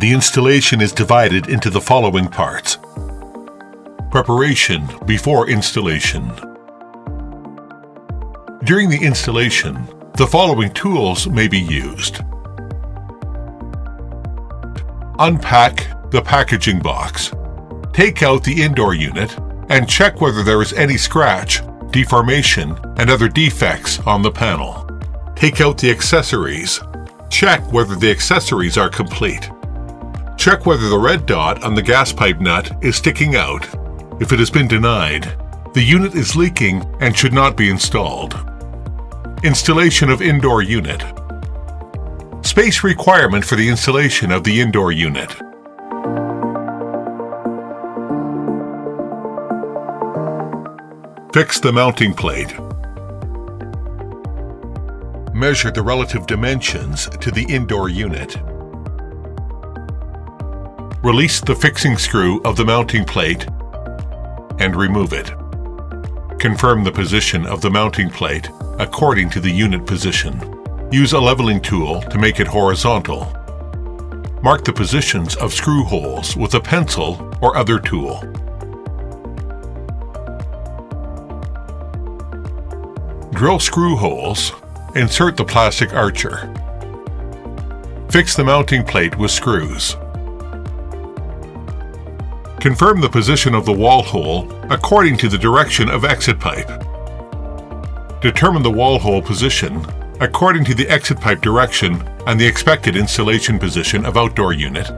The installation is divided into the following parts. Preparation before installation. During the installation, the following tools may be used. Unpack the packaging box. Take out the indoor unit and check whether there is any scratch, deformation, and other defects on the panel. Take out the accessories. Check whether the accessories are complete. Check whether the red dot on the gas pipe nut is sticking out. If it has been denied, the unit is leaking and should not be installed. Installation of indoor unit. Space requirement for the installation of the indoor unit. Fix the mounting plate. Measure the relative dimensions to the indoor unit. Release the fixing screw of the mounting plate and remove it. Confirm the position of the mounting plate according to the unit position. Use a leveling tool to make it horizontal. Mark the positions of screw holes with a pencil or other tool. Drill screw holes. Insert the plastic archer. Fix the mounting plate with screws. Confirm the position of the wall hole according to the direction of exit pipe. Determine the wall hole position according to the exit pipe direction and the expected installation position of outdoor unit.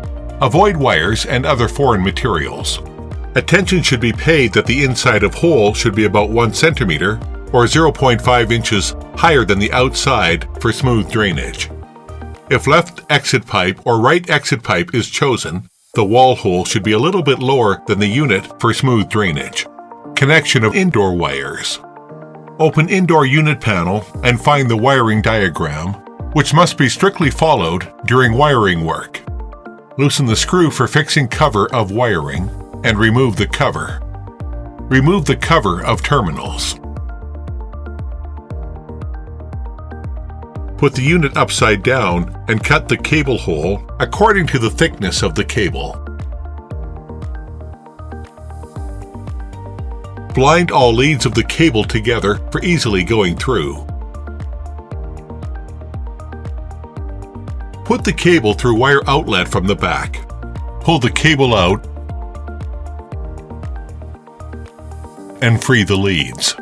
Avoid wires and other foreign materials. Attention should be paid that the inside of hole should be about 1 centimeter or 0.5 inches higher than the outside for smooth drainage. If left exit pipe or right exit pipe is chosen, the wall hole should be a little bit lower than the unit for smooth drainage. Connection of indoor wires. Open indoor unit panel and find the wiring diagram, which must be strictly followed during wiring work. Loosen the screw for fixing cover of wiring and remove the cover. Remove the cover of terminals. Put the unit upside down and cut the cable hole according to the thickness of the cable. Blind all leads of the cable together for easily going through. Put the cable through wire outlet from the back. Pull the cable out and free the leads.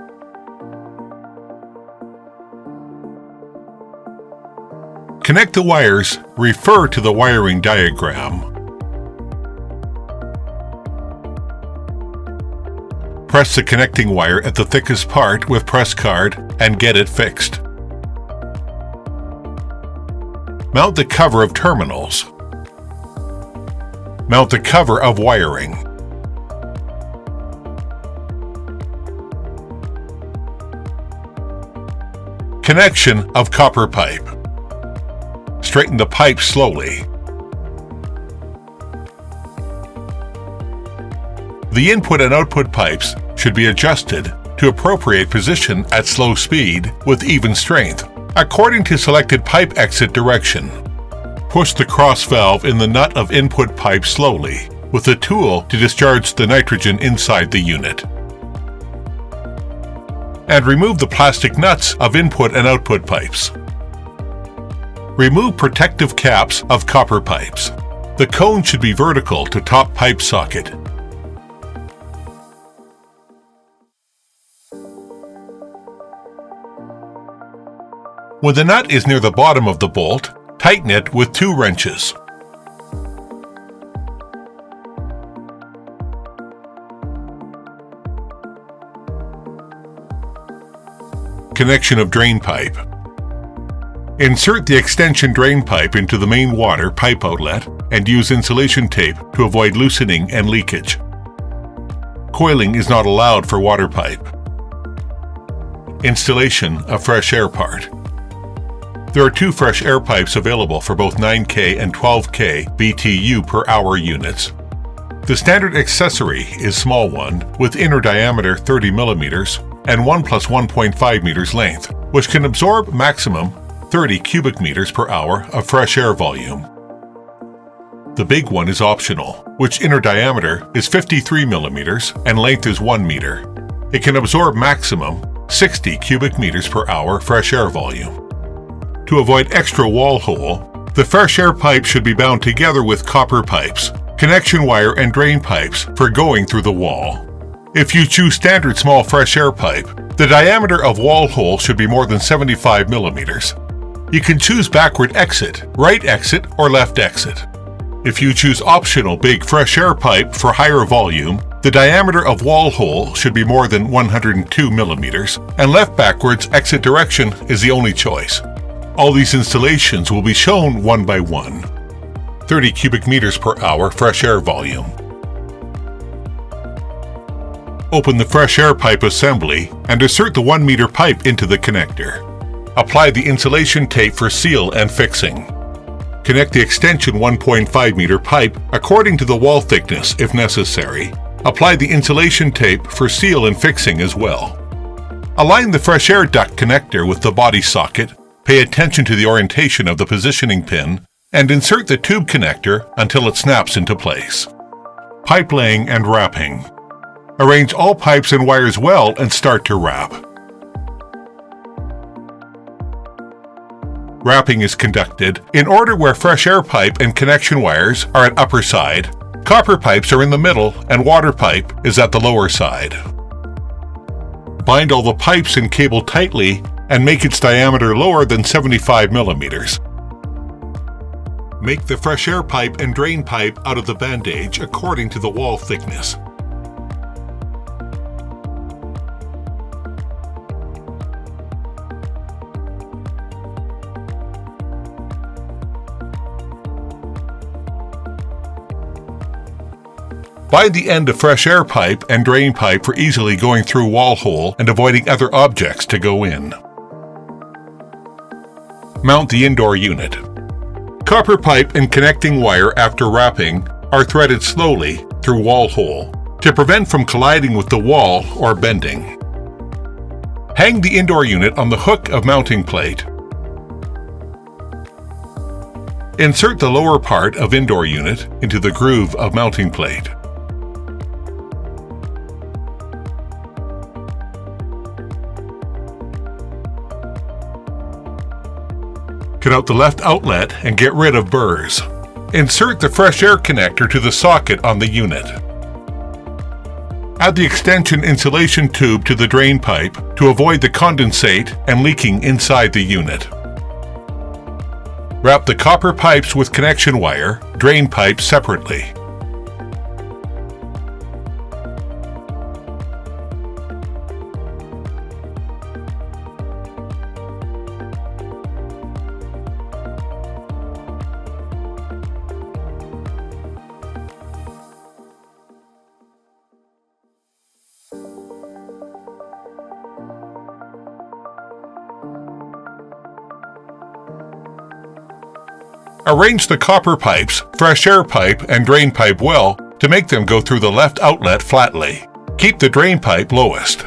Connect the wires, refer to the wiring diagram. Press the connecting wire at the thickest part with press card and get it fixed. Mount the cover of terminals. Mount the cover of wiring. Connection of copper pipe. Straighten the pipe slowly. The input and output pipes should be adjusted to appropriate position at slow speed with even strength, according to selected pipe exit direction. Push the cross valve in the nut of input pipe slowly with a tool to discharge the nitrogen inside the unit. And remove the plastic nuts of input and output pipes. Remove protective caps of copper pipes. The cone should be vertical to top pipe socket. When the nut is near the bottom of the bolt, tighten it with 2 wrenches. Connection of drain pipe. Insert the extension drain pipe into the main water pipe outlet and use insulation tape to avoid loosening and leakage. Coiling is not allowed for water pipe. Installation of fresh air part. There are 2 fresh air pipes available for both 9K and 12K BTU per hour units. The standard accessory is small one with inner diameter 30 mm and 1 + 1.5 meters length, which can absorb maximum 30 cubic meters per hour of fresh air volume. The big one is optional, which inner diameter is 53 millimeters and length is 1 meter. It can absorb maximum 60 cubic meters per hour fresh air volume. To avoid extra wall hole, the fresh air pipe should be bound together with copper pipes, connection wire and drain pipes for going through the wall. If you choose standard small fresh air pipe, the diameter of wall hole should be more than 75 millimeters. You can choose backward exit, right exit, or left exit. If you choose optional big fresh air pipe for higher volume, the diameter of wall hole should be more than 102 millimeters, and left backwards exit direction is the only choice. All these installations will be shown one by one. 30 cubic meters per hour fresh air volume. Open the fresh air pipe assembly and insert the 1 meter pipe into the connector. Apply the insulation tape for seal and fixing. Connect the extension 1.5 meter pipe according to the wall thickness if necessary. Apply the insulation tape for seal and fixing as well. Align the fresh air duct connector with the body socket, pay attention to the orientation of the positioning pin, and insert the tube connector until it snaps into place. Pipe laying and wrapping. Arrange all pipes and wires well and start to wrap. Wrapping is conducted in order where fresh air pipe and connection wires are at upper side, copper pipes are in the middle, and water pipe is at the lower side. Bind all the pipes and cable tightly and make its diameter lower than 75 millimeters. Make the fresh air pipe and drain pipe out of the bandage according to the wall thickness. Bind the end of fresh air pipe and drain pipe for easily going through wall hole and avoiding other objects to go in. Mount the indoor unit. Copper pipe and connecting wire after wrapping are threaded slowly through wall hole to prevent from colliding with the wall or bending. Hang the indoor unit on the hook of mounting plate. Insert the lower part of indoor unit into the groove of mounting plate. Cut out the left outlet and get rid of burrs. Insert the fresh air connector to the socket on the unit. Add the extension insulation tube to the drain pipe to avoid the condensate and leaking inside the unit. Wrap the copper pipes with connection wire, drain pipe separately. Arrange the copper pipes, fresh air pipe, and drain pipe well to make them go through the left outlet flatly. Keep the drain pipe lowest.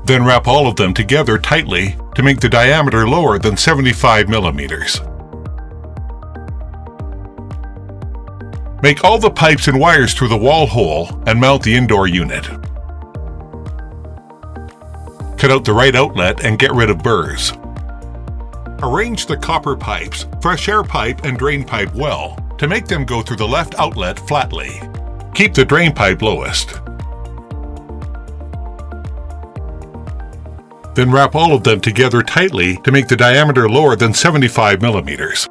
Then wrap all of them together tightly to make the diameter lower than 75 millimeters. Make all the pipes and wires through the wall hole and mount the indoor unit. Cut out the right outlet and get rid of burrs. Arrange the copper pipes, fresh air pipe, and drain pipe well to make them go through the left outlet flatly. Keep the drain pipe lowest. Then wrap all of them together tightly to make the diameter lower than 75 millimeters.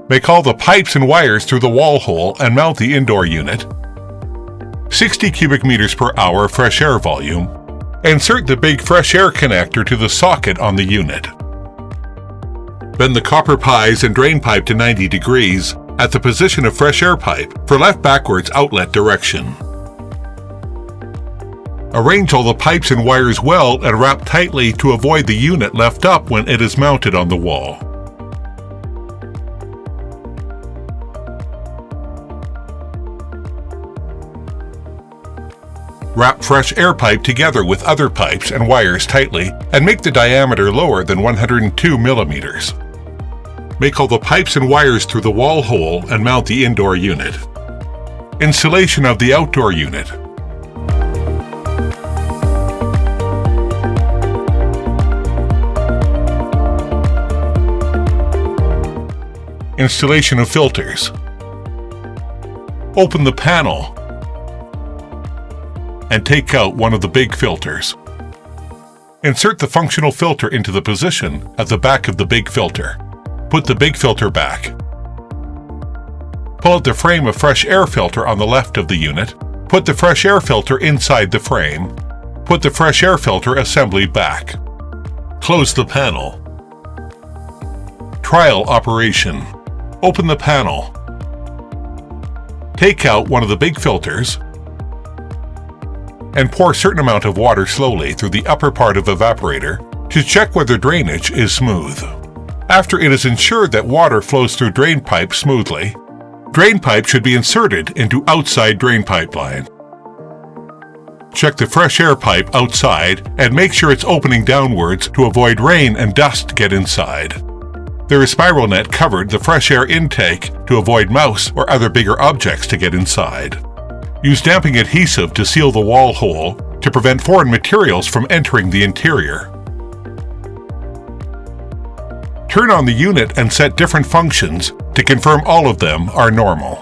Make all the pipes and wires through the wall hole and mount the indoor unit. 60 cubic meters per hour fresh air volume. Insert the big fresh air connector to the socket on the unit. Bend the copper pies and drain pipe to 90 degrees at the position of fresh air pipe for left backwards outlet direction. Arrange all the pipes and wires well and wrap tightly to avoid the unit left up when it is mounted on the wall. Wrap fresh air pipe together with other pipes and wires tightly and make the diameter lower than 102 millimeters. Make all the pipes and wires through the wall hole and mount the indoor unit. Installation of the outdoor unit. Installation of filters. Open the panel and take out one of the big filters. Insert the functional filter into the position at the back of the big filter. Put the big filter back. Pull out the frame of fresh air filter on the left of the unit. Put the fresh air filter inside the frame. Put the fresh air filter assembly back. Close the panel. Trial operation. Open the panel. Take out one of the big filters and pour a certain amount of water slowly through the upper part of the evaporator to check whether drainage is smooth. After it is ensured that water flows through drain pipe smoothly, drain pipe should be inserted into outside drain pipeline. Check the fresh air pipe outside and make sure it's opening downwards to avoid rain and dust to get inside. There is spiral net covered the fresh air intake to avoid mouse or other bigger objects to get inside. Use damping adhesive to seal the wall hole to prevent foreign materials from entering the interior. Turn on the unit and set different functions to confirm all of them are normal.